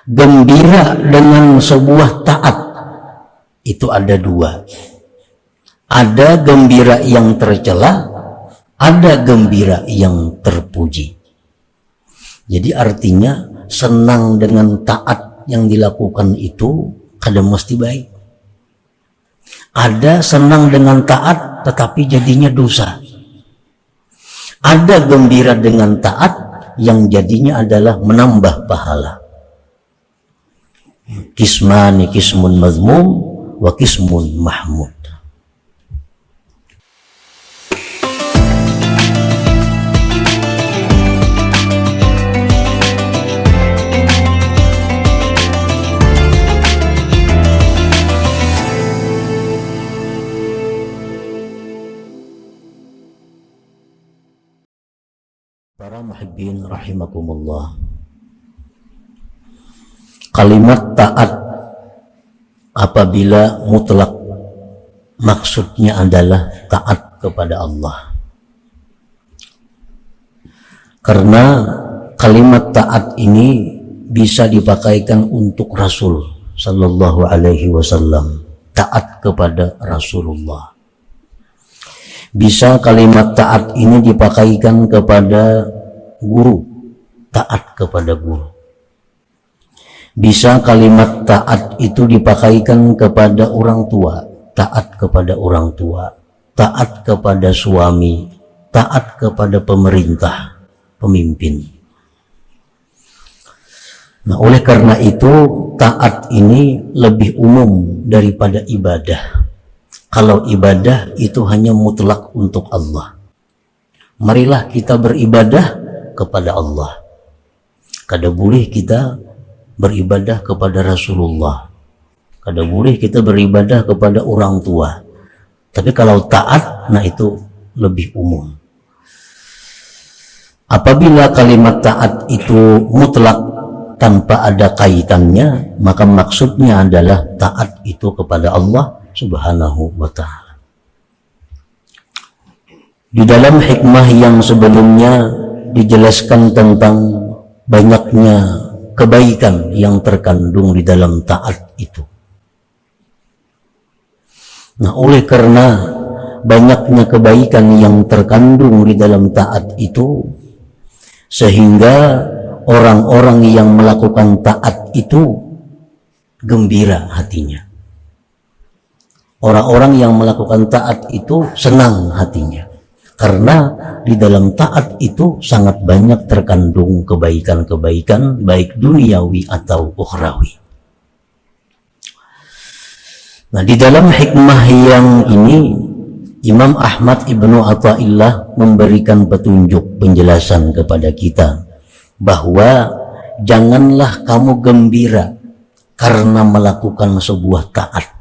Gembira dengan sebuah taat itu ada dua. Ada gembira yang tercela, ada gembira yang terpuji. Jadi artinya senang dengan taat yang dilakukan itu kadang mesti baik. Ada senang dengan taat tetapi jadinya dosa. Ada gembira dengan taat yang jadinya adalah menambah pahala. Kismani kismun mazmum wa kismun mahmud. Para muhibbin rahimakumullah, kalimat taat apabila mutlak maksudnya adalah taat kepada Allah. Karena kalimat taat ini bisa dipakaikan untuk Rasul sallallahu alaihi wasallam, taat kepada Rasulullah. Bisa kalimat taat ini dipakaikan kepada guru, taat kepada guru. Bisa kalimat taat itu dipakaikan kepada orang tua, taat kepada orang tua, taat kepada suami, taat kepada pemerintah, pemimpin. Nah, oleh karena itu taat ini lebih umum daripada ibadah. Kalau ibadah itu hanya mutlak untuk Allah. Marilah kita beribadah kepada Allah. Kada boleh kita beribadah kepada Rasulullah. Kada boleh kita beribadah kepada orang tua. Tapi kalau taat, nah itu lebih umum. Apabila kalimat taat itu mutlak tanpa ada kaitannya, maka maksudnya adalah taat itu kepada Allah Subhanahu wa ta'ala. Di dalam hikmah yang sebelumnya dijelaskan tentang banyaknya kebaikan yang terkandung di dalam taat itu. Nah, oleh karena banyaknya kebaikan yang terkandung di dalam taat itu, sehingga orang-orang yang melakukan taat itu gembira hatinya. Orang-orang yang melakukan taat itu senang hatinya, karena di dalam taat itu sangat banyak terkandung kebaikan-kebaikan baik duniawi atau ukhrawi. Nah, di dalam hikmah yang ini Imam Ahmad Ibnu Athaillah memberikan petunjuk penjelasan kepada kita bahwa janganlah kamu gembira karena melakukan sebuah taat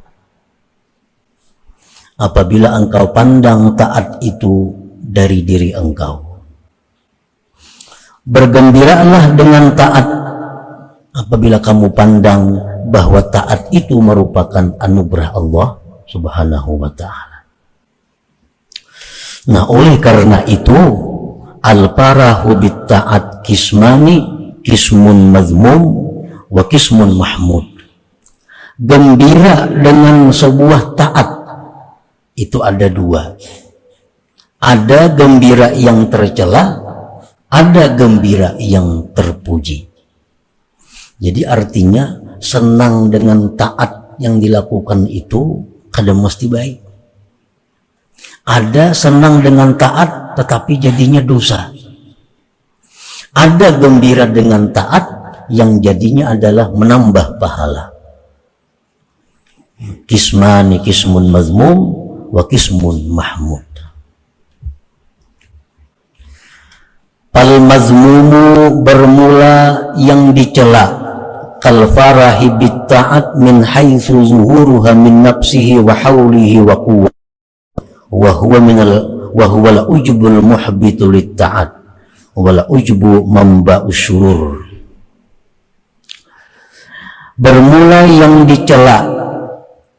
apabila engkau pandang taat itu dari diri engkau. Bergembiralah dengan taat apabila kamu pandang bahwa taat itu merupakan anugerah Allah Subhanahu wa ta'ala. Nah, oleh karena itu al-farahu bit ta'at kismani, kismun mazmum wa kismun mahmud. Gembira dengan sebuah taat itu ada dua. Ada gembira yang tercela, ada gembira yang terpuji. Jadi artinya senang dengan taat yang dilakukan itu kadang mesti baik. Ada senang dengan taat tetapi jadinya dosa. Ada gembira dengan taat yang jadinya adalah menambah pahala. Kismani kismun mazmum wa kismun mahmud. Al mazmumu bermula yang dicela, kal farahi bit ta'at min haitsu zuhuruha min nafsihi wa haulihi wa quwwah wa huwa al ujbul muhbitu lit ta'at wa la ujbu mamba'us syurur. Bermula yang dicela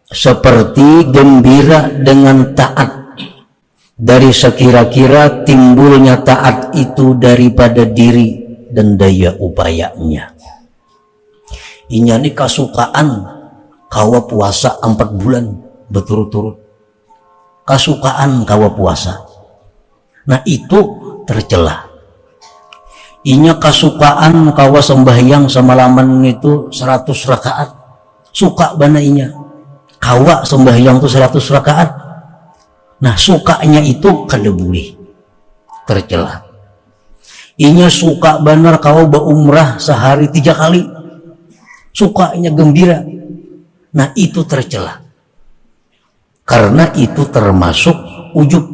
seperti gembira dengan taat, dari sekira-kira timbulnya taat itu daripada diri dan daya upayanya. Inya ini kasukaan kawa puasa 4 bulan berturut-turut. Kasukaan kawa puasa. Nah itu tercela. Inya kasukaan kawa sembahyang semalaman itu 100 rakaat. Suka bana inya. Kawa sembahyang itu 100 rakaat. Nah sukanya itu kada boleh. Tercela. Inya suka benar kawa berumrah sehari 3 kali. Sukanya gembira. Nah itu tercela. Karena itu termasuk ujub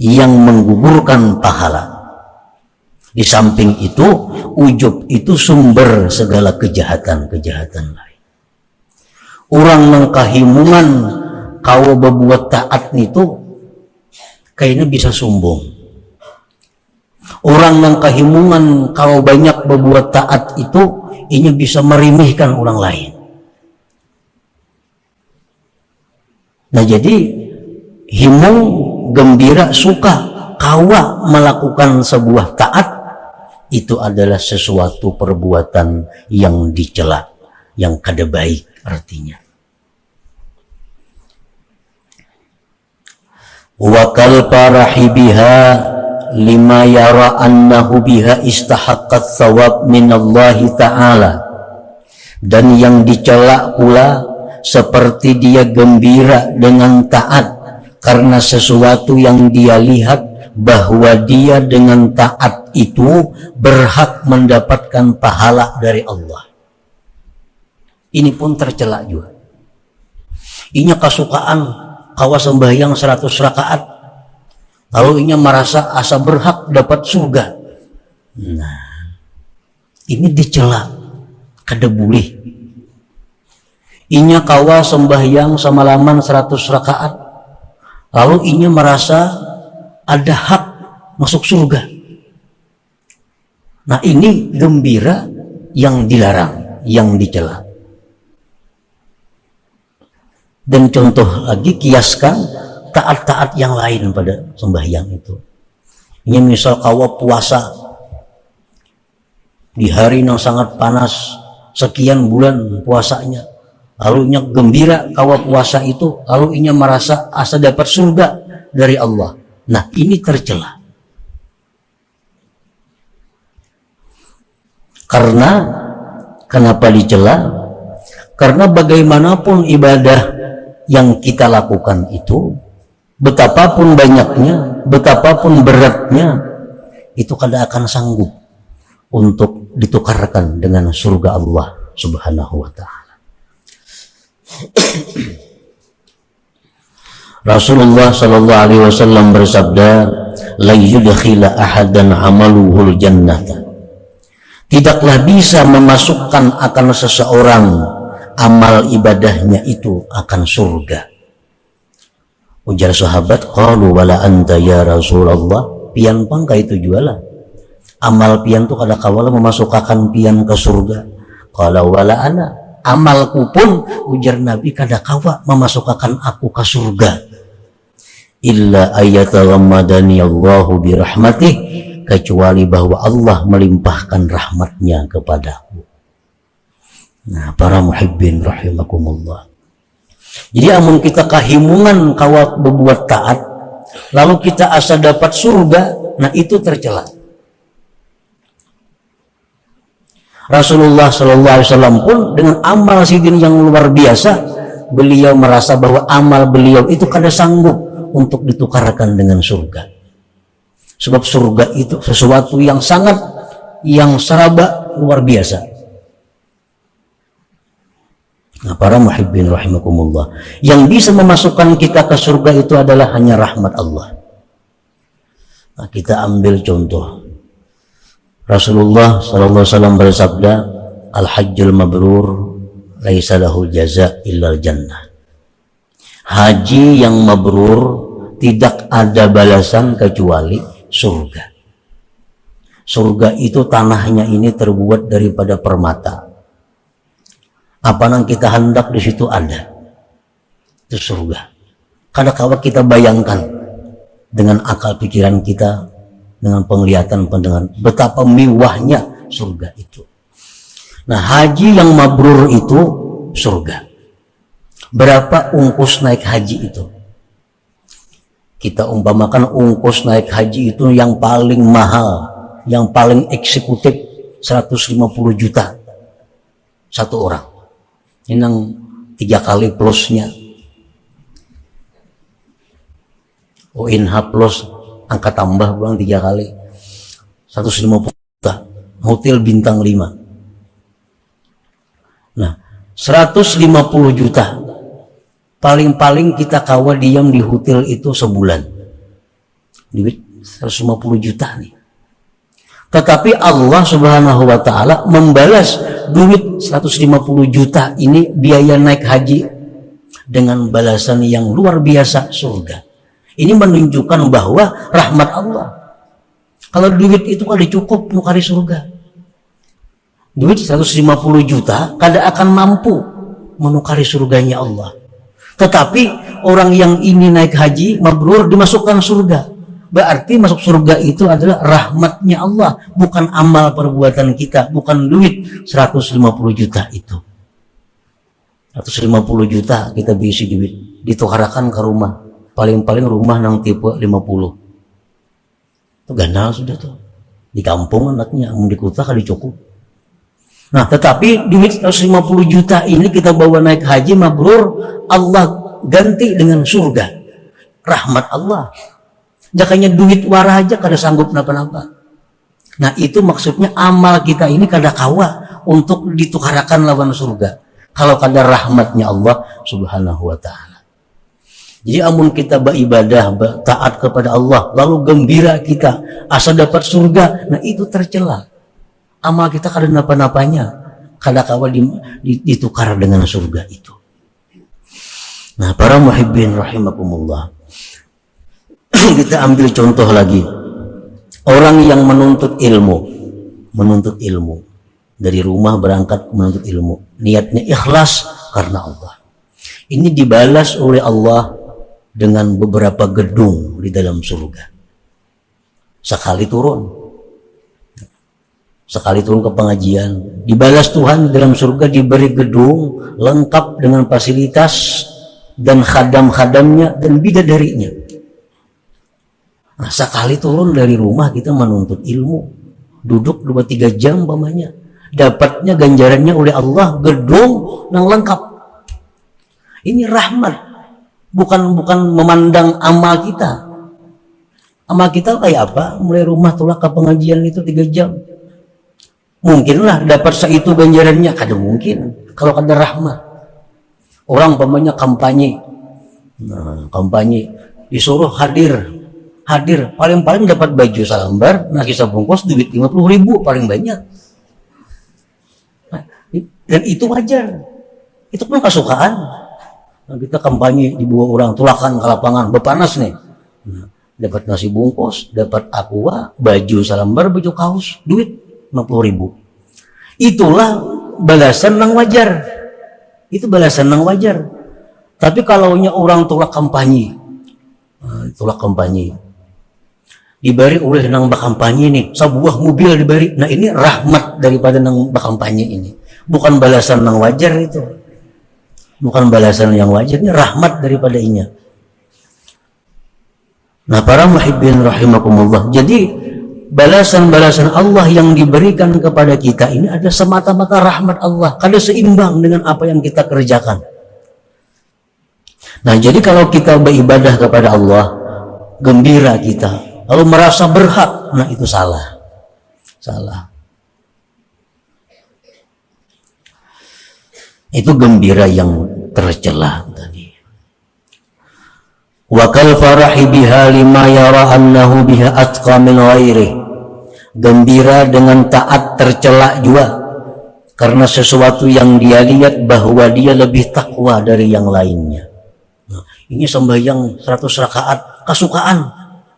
yang menggugurkan pahala. Di samping itu, ujub itu sumber segala kejahatan-kejahatan lain. Orang yang kahimungan kawa berbuat taat itu kayaknya bisa sombong. Orang yang kahimungan kalau banyak berbuat taat itu ini bisa merimihkan orang lain. Nah jadi himung, gembira, suka kawa melakukan sebuah taat itu adalah sesuatu perbuatan yang dicela, yang kada baik artinya. Wa kal farahi biha lima yara annahu biha istahaqqat thawab minallahi ta'ala, dan yang dicela pula seperti dia gembira dengan taat karena sesuatu yang dia lihat bahwa dia dengan taat itu berhak mendapatkan pahala dari Allah. Ini pun tercela juga. Inya kasukaan kawa sembahyang 100 rakaat, lalu inya merasa asa berhak dapat surga. Nah, ini dicela, kada boleh. Inya kawa sembahyang semalaman 100 rakaat, lalu inya merasa ada hak masuk surga. Nah ini gembira yang dilarang, yang dicela. Dan contoh lagi, kiaskan taat-taat yang lain pada sembahyang itu. Ini misal kawa puasa di hari yang sangat panas, sekian bulan puasanya, lalu inya gembira kawa puasa itu, lalu inya merasa asa dapat surga dari Allah. Nah ini tercela. Karena kenapa dicela? Karena bagaimanapun ibadah yang kita lakukan itu, betapapun banyaknya, betapapun beratnya, itu kada akan sanggup untuk ditukarkan dengan surga Allah Subhanahu wa ta'ala. Rasulullah sallallahu alaihi wasallam bersabda, la yudkhila ahadan amaluhul jannata. Tidaklah bisa memasukkan akan seseorang amal ibadahnya itu akan surga. Ujar sahabat, qalu wala anta ya Rasulullah, pian pangka itu jualah. Amal pian tu kada kawala memasukkan pian ke surga. Qala wala ana, amalku pun, ujar Nabi, kada kawa memasukkan aku ke surga. Illa ayatagammadani Allahu birahmatih, kecuali bahwa Allah melimpahkan rahmatnya kepadaku. Nah, para muhibbin rahimakumullah. Jadi amun kita kahimungan kawa berbuat taat, lalu kita asa dapat surga, nah itu tercela. Rasulullah sallallahu alaihi wasallam pun dengan amal sidin yang luar biasa, beliau merasa bahwa amal beliau itu kada sanggup untuk ditukarkan dengan surga. Sebab surga itu sesuatu yang sangat, yang seraba luar biasa. Nah, para muhibbin rahimakumullah, yang bisa memasukkan kita ke surga itu adalah hanya rahmat Allah. Nah, kita ambil contoh. Rasulullah sallallahu alaihi wasallam bersabda, al-hajjul mabrur laisa lahul jaza illal jannah. Haji yang mabrur tidak ada balasan kecuali surga. Surga itu tanahnya ini terbuat daripada permata. Apa yang kita hendak di situ ada. Itu surga. Kadang-kadang kita bayangkan dengan akal pikiran kita, dengan penglihatan pendengaran, betapa mewahnya surga itu. Nah, haji yang mabrur itu surga. Berapa ongkos naik haji itu? Kita umpamakan ongkos naik haji itu yang paling mahal, yang paling eksekutif 150 juta satu orang. Ini yang 3 kali plusnya. ONH plus angka tambah ulang 3 kali 150 juta. Hotel bintang 5. Nah, 150 juta. Paling-paling kita kawa diam di hotel itu sebulan. Duit 150 juta nih. Tetapi Allah Subhanahu wa taala membalas duit 150 juta ini biaya naik haji dengan balasan yang luar biasa, surga. Ini menunjukkan bahwa rahmat Allah. Kalau duit itu kada cukup nukari surga. Duit 150 juta kada akan mampu menukari surganya Allah. Tetapi orang yang ini naik haji mabrur dimasukkan surga. Berarti masuk surga itu adalah rahmatnya Allah, bukan amal perbuatan kita, bukan duit 150 juta itu. 150 juta kita bisi duit, ditukarakan ke rumah. Paling-paling rumah nang tipe 50. Itu gandal sudah tuh. Di kampung anaknya, di kota kali cukup. Nah, tetapi duit 150 juta ini kita bawa naik haji mabrur, Allah ganti dengan surga. Rahmat Allah. Jakanya duit warah aja kada sanggup napa-napa. Nah, itu maksudnya amal kita ini kada kawa untuk ditukarakan lawan surga. Kalau kada rahmatnya Allah Subhanahu wa taala. Jadi amun kita beribadah, taat kepada Allah, lalu gembira kita asa dapat surga, nah itu tercela. Amal kita kada napa-napanya, kada kawa ditukar dengan surga itu. Nah, para muhibbin rahimakumullah, kita ambil contoh lagi. Orang yang menuntut ilmu dari rumah berangkat menuntut ilmu, niatnya ikhlas karena Allah. Ini dibalas oleh Allah dengan beberapa gedung di dalam surga. Sekali turun ke pengajian, dibalas Tuhan di dalam surga, diberi gedung lengkap dengan fasilitas dan khadam-khadamnya dan bidadarinya. Nah, sekali turun dari rumah kita menuntut ilmu, duduk 2-3 jam pamannya, dapatnya ganjarannya oleh Allah gedung yang lengkap. Ini rahmat, bukan memandang amal kita. Amal kita kayak apa? Mulai rumah tulak ke pengajian itu 3 jam. Mungkinlah dapat seitu ganjarannya, kada mungkin kalau kada rahmat. Orang pamannya kampanye. Nah, kampanye disuruh hadir paling-paling dapat baju salambar, nasi sabungkos, duit 50.000 paling banyak. Nah, dan itu wajar, itu pun kesukaan. Nah, kita kampanye dibawa orang tulakan ke lapangan bepanas nih, nah, dapat nasi bungkus, dapat aqua, baju salambar, baju kaos, duit 50.000. Itulah balasan yang wajar. Itu balasan yang wajar. Tapi kalaunya orang tolak kampanye, diberi oleh nang bakampanye nih sebuah mobil diberi, nah ini rahmat daripada nang bakampanye ini, bukan balasan yang wajar itu, bukan balasan yang wajar, ini rahmat daripada inya. Nah, para muhibbin rahimakumullah, jadi balasan-balasan Allah yang diberikan kepada kita ini ada semata-mata rahmat Allah, kada seimbang dengan apa yang kita kerjakan. Nah, jadi kalau kita beribadah kepada Allah, gembira kita, lalu merasa berhak, nah itu salah. Itu gembira yang tercela tadi. Wa kal farahi biha lima yara annahu biha atqa min ghairi. Gembira dengan taat tercela juga karena sesuatu yang dia lihat bahwa dia lebih takwa dari yang lainnya. Nah, ini sembahyang 100 rakaat kasukaan,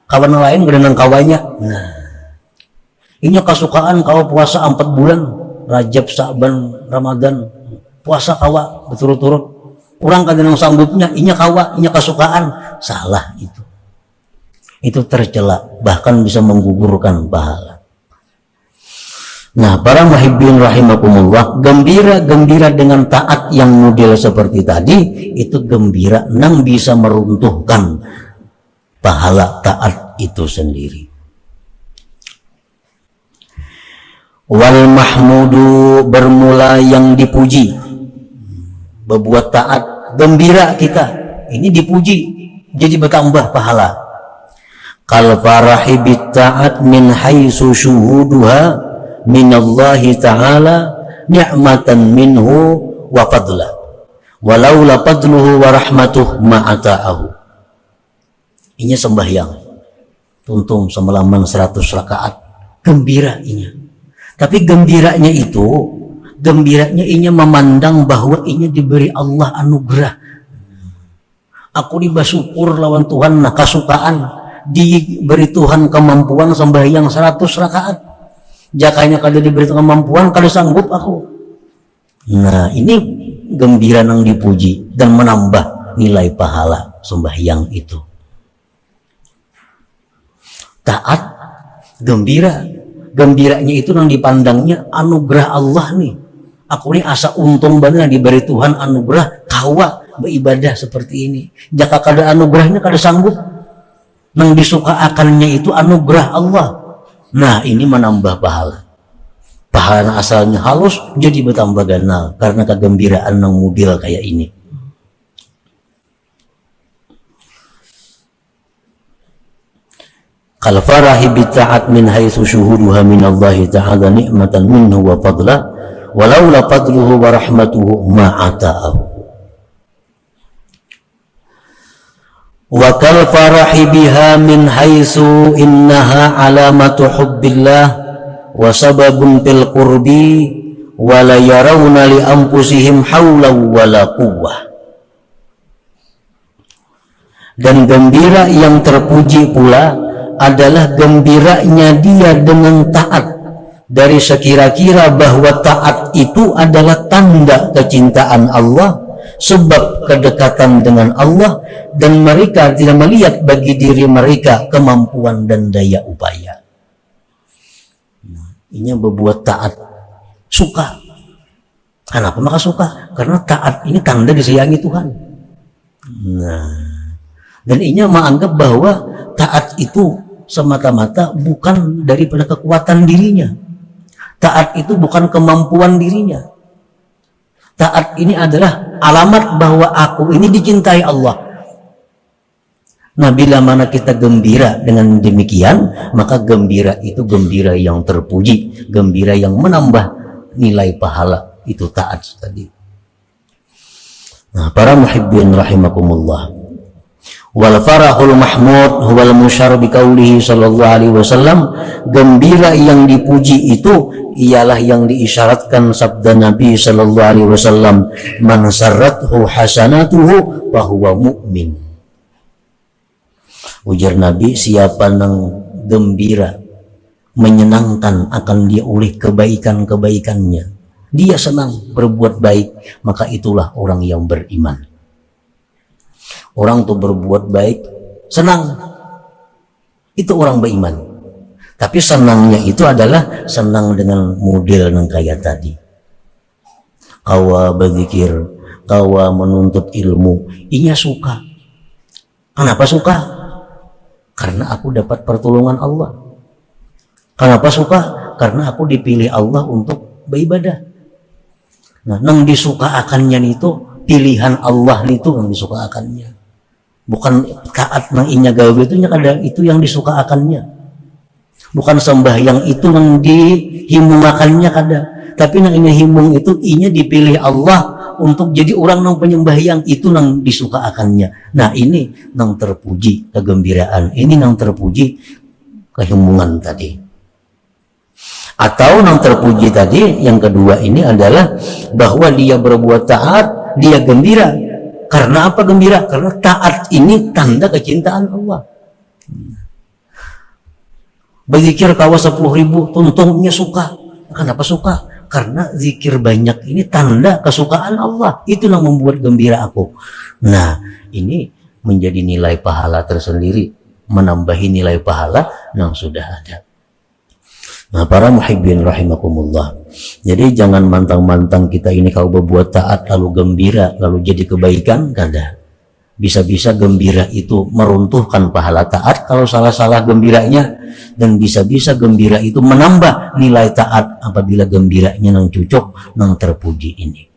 kawan lain berenang kawannya. Nah, ini kasukaan kau puasa 4 bulan, Rajab, Sa'ban, Ramadan, puasa kawa berturut-turut. Orang kadang sanggupnya, inya kawa, inya kasukaan, salah itu. Itu tercela, bahkan bisa menggugurkan pahala. Nah, para muhibbin rahimakumullah, gembira dengan taat yang model seperti tadi, itu gembira nang bisa meruntuhkan pahala taat itu sendiri. Wal mahmudu, bermula yang dipuji. Berbuat taat, gembira kita, ini dipuji, jadi bertambah pahala. Kal farahi bit ta'at min haitsu syuhuduha minallahi ta'ala ni'matan minhu wa fadla walaula fadluhu wa rahmatuh ma'ata'ahu. Ini sembahyang tuntung semalaman 100 rakaat, gembira inya. Tapi gembiranya inya memandang bahwa inya diberi Allah anugerah. Aku dibasyukur lawan Tuhan, nah kasukaan diberi Tuhan kemampuan sembahyang 100 rakaat. Jakanya kada diberi kemampuan, kada sanggup aku. Nah, ini gembira nang dipuji dan menambah nilai pahala sembahyang itu. Taat, gembiranya itu nang dipandangnya anugerah Allah nih. Aku ini asa untung banget diberi Tuhan anugerah kawa beribadah seperti ini. Jaka kada anugerahnya kada sanggup. Nang disukaakannya itu anugerah Allah. Nah, ini menambah pahala. Pahala asalnya halus jadi bertambah ganal karena kegembiraan nang mobil kayak ini. Kal farahi bi ta'at min haitsu syuhuduha min Allah ta'ala ni'matan minhu wa fadla walaula fadluhu wa rahmatuhu ma'ata'ahu. Wa kal farahi biha min haitsu innaha alamatu hubbillah wa sababun fil qurbi wa la yarawna li anfusihim hawla wa la quwwah. Dan gembira yang terpuji pula adalah gembiranya dia dengan taat, dari sekira-kira bahwa taat itu adalah tanda kecintaan Allah, sebab kedekatan dengan Allah, dan mereka tidak melihat bagi diri mereka kemampuan dan daya upaya. Nah, ini berbuat taat suka. Kenapa maka suka? Karena taat ini tanda disayangi Tuhan. Nah, dan ini menganggap bahwa taat itu semata-mata bukan daripada kekuatan dirinya. Taat itu bukan kemampuan dirinya. Taat ini adalah alamat bahwa aku ini dicintai Allah. Nah, bila mana kita gembira dengan demikian, maka gembira itu gembira yang terpuji, gembira yang menambah nilai pahala, itu taat tadi. Nah, para muhibbin rahimakumullah, wal farahul mahmud huwal musyar bi qaulihi sallallahu alaihi wasallam, gembira yang dipuji itu ialah yang diisyaratkan sabda Nabi sallallahu alaihi wasallam, man sarrathu hasanatuhu fa huwa mu'min. Ujar Nabi, siapa nang gembira menyenangkan akan dia oleh kebaikan-kebaikannya, dia senang berbuat baik, maka itulah orang yang beriman. Orang tuh berbuat baik senang, itu orang beriman. Tapi senangnya itu adalah senang dengan model yang kayak tadi. Kawa berzikir, kawa menuntut ilmu, inya suka. Kenapa suka? Karena aku dapat pertolongan Allah. Kenapa suka? Karena aku dipilih Allah untuk beribadah. Nah, nang disukaakannya itu pilihan Allah itu yang disukaakannya. Bukan taat nang inya gawe itu ada itu yang disukaakannya. Bukan sembahyang itu yang dihimungakannya kada, tapi nang inya himung itu inya dipilih Allah untuk jadi orang nang penyembahyang, itu nang disukaakannya. Nah, ini nang terpuji kegembiraan, ini nang terpuji kehimungan tadi. Atau nang terpuji tadi yang kedua ini adalah bahwa dia berbuat taat, dia gembira. Karena apa gembira? Karena taat ini tanda kecintaan Allah. Berzikir kawa 10.000, tuntungnya suka. Kenapa suka? Karena zikir banyak ini tanda kesukaan Allah. Itu yang membuat gembira aku. Nah, ini menjadi nilai pahala tersendiri, menambahi nilai pahala yang sudah ada. Nah, para muhibbin rahimakumullah. Jadi jangan mantang-mantang kita ini kalau berbuat taat lalu gembira lalu jadi kebaikan, kada. Bisa-bisa gembira itu meruntuhkan pahala taat kalau salah-salah gembiranya, dan bisa-bisa gembira itu menambah nilai taat apabila gembiranya nang cucuk nang terpuji ini.